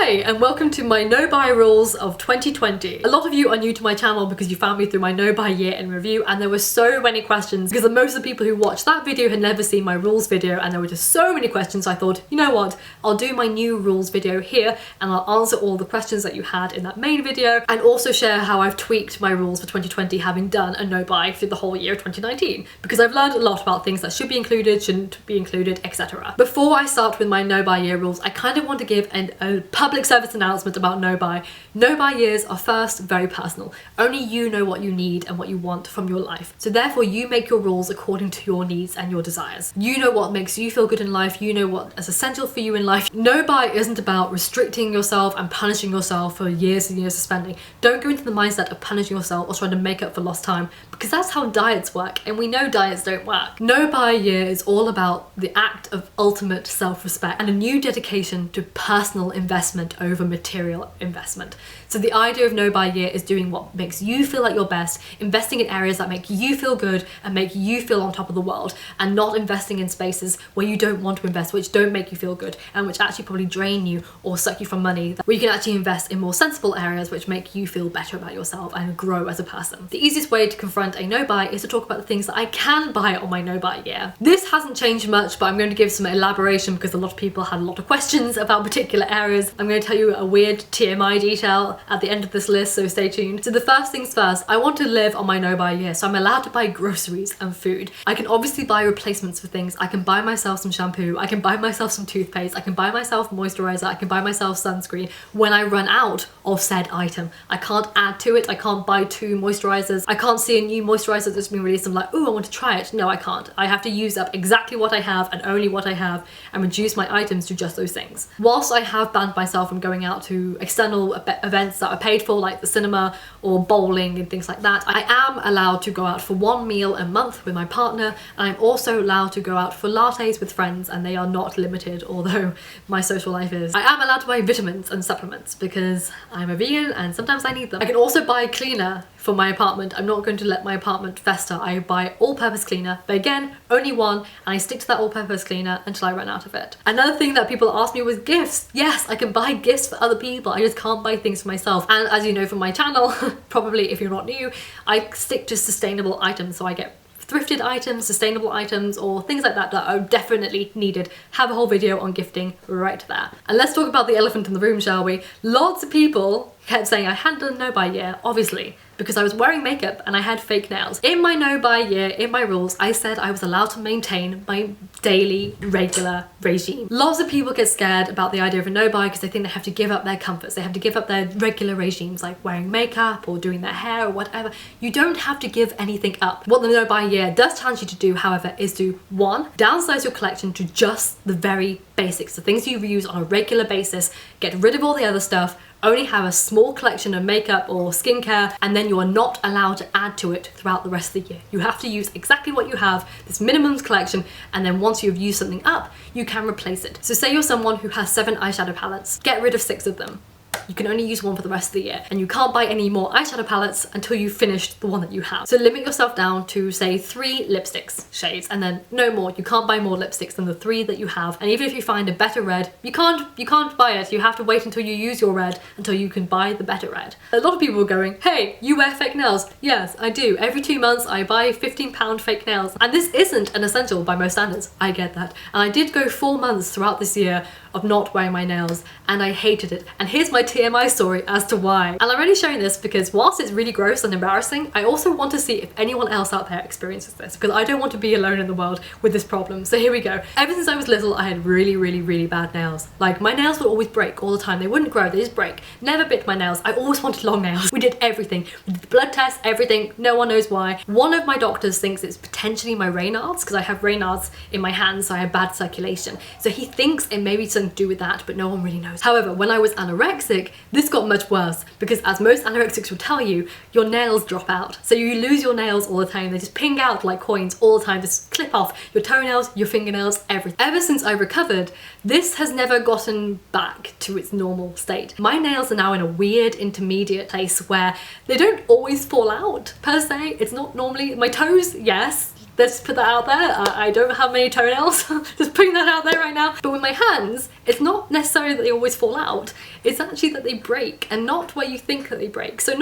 Hi and welcome to my no-buy rules of 2020. A lot of you are new to my channel because you found me through my no-buy year in review, and there were so many questions because most of the people who watched that video had never seen my rules video, and there were just so many questions. So I thought, you know what, I'll do my new rules video here and I'll answer all the questions that you had in that main video and also share how I've tweaked my rules for 2020 having done a no-buy through the whole year of 2019, because I've learned a lot about things that should be included, shouldn't be included, etc. Before I start with my no-buy year rules, I kind of want to give a public service announcement about no-buy. No-buy years are first very personal. Only you know what you need and what you want from your life. So therefore you make your rules according to your needs and your desires. You know what makes you feel good in life. You know what is essential for you in life. No-buy isn't about restricting yourself and punishing yourself for years and years of spending. Don't go into the mindset of punishing yourself or trying to make up for lost time, because that's how diets work, and we know diets don't work. No-buy year is all about the act of ultimate self-respect and a new dedication to personal investment over material investment. So the idea of no-buy year is doing what makes you feel like your best, investing in areas that make you feel good and make you feel on top of the world, and not investing in spaces where you don't want to invest, which don't make you feel good and which actually probably drain you or suck you from money, where you can actually invest in more sensible areas which make you feel better about yourself and grow as a person. The easiest way to confront a no-buy is to talk about the things that I can buy on my no-buy year. This hasn't changed much, but I'm going to give some elaboration because a lot of people had a lot of questions about particular areas. I'm going to tell you a weird TMI detail at the end of this list, so stay tuned. So the first things first, I want to live on my no-buy year, so I'm allowed to buy groceries and food. I can obviously buy replacements for things. I can buy myself some shampoo, I can buy myself some toothpaste, I can buy myself moisturizer, I can buy myself sunscreen when I run out of said item. I can't add to it, I can't buy 2 moisturizers, I can't see a new moisturizer that's been released and I'm like, ooh, I want to try it. No, I can't. I have to use up exactly what I have and only what I have and reduce my items to just those things. Whilst I have banned myself from going out to external events that are paid for, like the cinema or bowling and things like that, I am allowed to go out for 1 meal a month with my partner, and I'm also allowed to go out for lattes with friends, and they are not limited, although my social life is. I am allowed to buy vitamins and supplements because I'm a vegan and sometimes I need them. I can also buy cleaner for my apartment. I'm not going to let my apartment fester. I buy all-purpose cleaner, but again, only one, and I stick to that all-purpose cleaner until I run out of it. Another thing that people asked me was gifts. Yes, I can buy gifts for other people, I just can't buy things for myself. And as you know from my channel, probably if you're not new, I stick to sustainable items, so I get thrifted items, sustainable items, or things like that that are definitely needed. Have a whole video on gifting right there. And let's talk about the elephant in the room, shall we? Lots of people kept saying I hadn't done no-buy year, obviously, because I was wearing makeup and I had fake nails. In my no-buy year, in my rules, I said I was allowed to maintain my daily, regular regime. Lots of people get scared about the idea of a no-buy because they think they have to give up their comforts. They have to give up their regular regimes, like wearing makeup or doing their hair or whatever. You don't have to give anything up. What the no-buy year does challenge you to do, however, is to 1, downsize your collection to just the very basics, the things you use on a regular basis, get rid of all the other stuff, only have a small collection of makeup or skincare, and then you are not allowed to add to it throughout the rest of the year. You have to use exactly what you have, this minimum collection, and then once you've used something up, you can replace it. So say you're someone who has 7 eyeshadow palettes, get rid of 6 of them. You can only use 1 for the rest of the year, and you can't buy any more eyeshadow palettes until you've finished the one that you have. So limit yourself down to, say, 3 lipsticks shades, and then no more. You can't buy more lipsticks than the 3 that you have, and even if you find a better red, you can't buy it. You have to wait until you use your red until you can buy the better red. A lot of people were going, hey, you wear fake nails. Yes, I do. Every 2 months I buy £15 fake nails, and this isn't an essential by most standards. I get that, and I did go 4 months throughout this year of not wearing my nails, and I hated it. And here's my TMI story as to why. And I'm only sharing this because whilst it's really gross and embarrassing, I also want to see if anyone else out there experiences this, because I don't want to be alone in the world with this problem. So here we go. Ever since I was little, I had really bad nails. Like, my nails would always break all the time. They wouldn't grow, they just break. Never bit my nails. I always wanted long nails. We did everything. We did the blood tests, everything. No one knows why. One of my doctors thinks it's potentially my Raynaud's, because I have Raynaud's in my hands, so I have bad circulation. So he thinks it may be something to do with that, but no one really knows. However, when I was anorexic, this got much worse, because as most anorexics will tell you, your nails drop out. So you lose your nails all the time. They just ping out like coins all the time, just clip off your toenails, your fingernails, everything. Ever since I recovered, this has never gotten back to its normal state. My nails are now in a weird intermediate place where they don't always fall out per se. It's not normally, my toes, yes, Let's put that out there. I don't have many toenails, just putting that out there right now. But with my hands, it's not necessarily that they always fall out, it's actually that they break, and not where you think that they break. So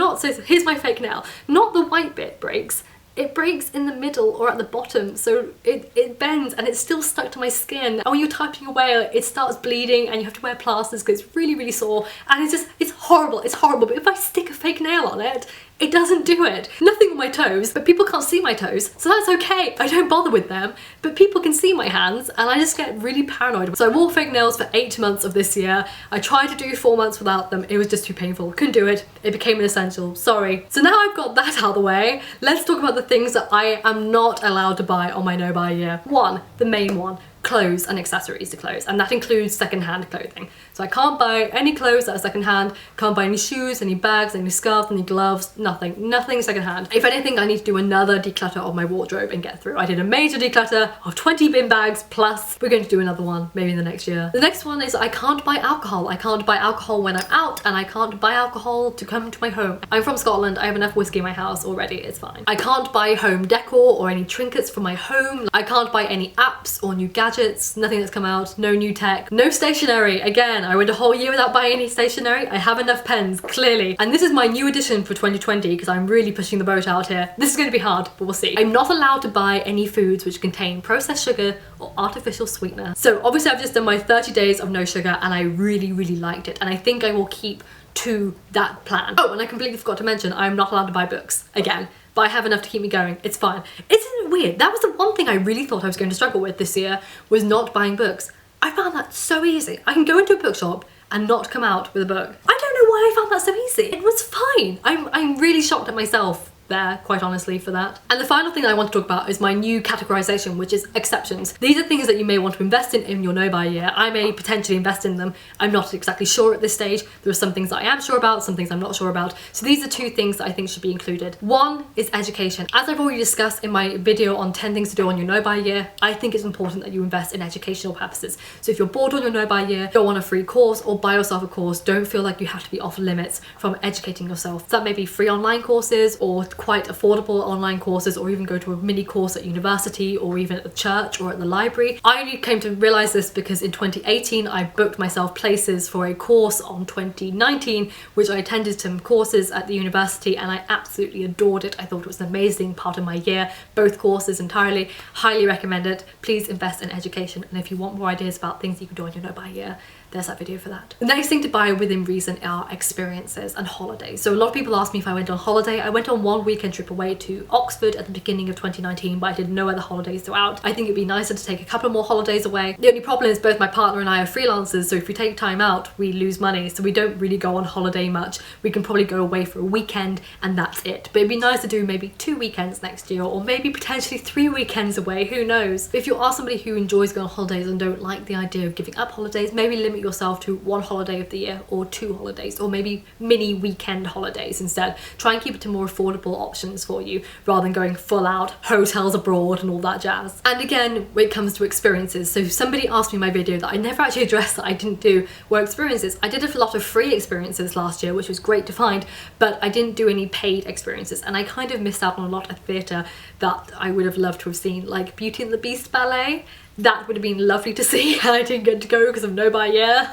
here's my fake nail, not the white bit breaks, it breaks in the middle or at the bottom, so it bends and it's still stuck to my skin, and when you're typing away it starts bleeding and you have to wear plasters because it's really, really sore, and it's horrible, but if I stick a fake nail on it, it doesn't do it. Nothing on my toes, but people can't see my toes, so that's okay. I don't bother with them, but people can see my hands and I just get really paranoid. So I wore fake nails for 8 months of this year. I tried to do 4 months without them. It was just too painful. Couldn't do it. It became an essential. Sorry. So now I've got that out of the way, let's talk about the things that I am not allowed to buy on my no buy year. One, the main one, clothes and accessories to clothes, and that includes secondhand clothing. So I can't buy any clothes that are secondhand, can't buy any shoes, any bags, any scarves, any gloves, nothing secondhand. If anything, I need to do another declutter of my wardrobe and get through. I did a major declutter of 20 bin bags plus we're going to do another one maybe in the next year. The next one is I can't buy alcohol. I can't buy alcohol when I'm out, and I can't buy alcohol to come to my home. I'm from Scotland, I have enough whiskey in my house already, it's fine. I can't buy home decor or any trinkets for my home. I can't buy any apps or new gadgets, nothing that's come out, no new tech, no stationery. Again, I went a whole year without buying any stationery. I have enough pens, clearly. And this is my new addition for 2020 because I'm really pushing the boat out here. This is going to be hard, but we'll see. I'm not allowed to buy any foods which contain processed sugar or artificial sweetener. So obviously I've just done my 30 days of no sugar and I really, really liked it. And I think I will keep to that plan. Oh, and I completely forgot to mention, I'm not allowed to buy books again. But I have enough to keep me going. It's fine. Isn't it weird? That was the one thing I really thought I was going to struggle with this year, was not buying books. I found that so easy. I can go into a bookshop and not come out with a book. I don't know why I found that so easy. It was fine. I'm really shocked at myself there, quite honestly, for that. And the final thing I want to talk about is my new categorization, which is exceptions. These are things that you may want to invest in your no buy year. I may potentially invest in them. I'm not exactly sure at this stage. There are some things that I am sure about, some things I'm not sure about. So these are 2 things that I think should be included. One is education. As I've already discussed in my video on 10 things to do on your no buy year, I think it's important that you invest in educational purposes. So if you're bored on your no buy year, go on a free course or buy yourself a course. Don't feel like you have to be off limits from educating yourself. So that may be free online courses or quite affordable online courses, or even go to a mini course at university or even at the church or at the library. I only came to realize this because in 2018 I booked myself places for a course on 2019, which I attended some courses at the university and I absolutely adored it. I thought it was an amazing part of my year, both courses entirely. Highly recommend it. Please invest in education, and if you want more ideas about things you can do on your no buy year, there's that video for that. The next thing to buy within reason are experiences and holidays. So a lot of people ask me if I went on holiday. I went on one weekend trip away to Oxford at the beginning of 2019, but I did no other holidays throughout. I think it'd be nicer to take a couple more holidays away. The only problem is both my partner and I are freelancers, so if we take time out, we lose money, so we don't really go on holiday much. We can probably go away for a weekend and that's it. But it'd be nice to do maybe 2 weekends next year, or maybe potentially 3 weekends away, who knows. If you are somebody who enjoys going on holidays and don't like the idea of giving up holidays, maybe limit yourself to 1 holiday of the year or 2 holidays, or maybe mini weekend holidays instead. Try and keep it to more affordable options for you rather than going full out hotels abroad and all that jazz. And again, when it comes to experiences, so somebody asked me in my video that I never actually addressed that I didn't do were experiences. I did a lot of free experiences last year, which was great to find, but I didn't do any paid experiences, and I kind of missed out on a lot of theatre that I would have loved to have seen, like Beauty and the Beast ballet. That would have been lovely to see, and I didn't get to go because of no buy year.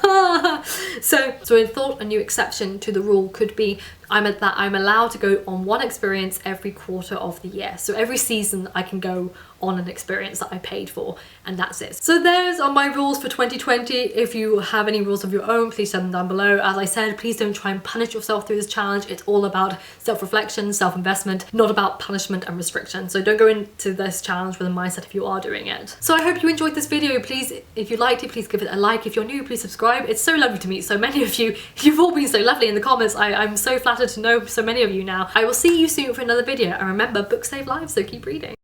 So I thought a new exception to the rule could be I'm allowed to go on 1 experience every quarter of the year. So every season I can go on an experience that I paid for, and that's it. So there's are my rules for 2020. If you have any rules of your own, please tell them down below. As I said, please don't try and punish yourself through this challenge. It's all about self-reflection, self-investment, not about punishment and restriction. So don't go into this challenge with a mindset if you are doing it. So I hope you enjoyed this video. Please, if you liked it, please give it a like. If you're new, please subscribe. It's so lovely to meet so many of you. You've all been so lovely in the comments. I'm so flattered to know so many of you now. I will see you soon for another video, and remember, books save lives, so keep reading.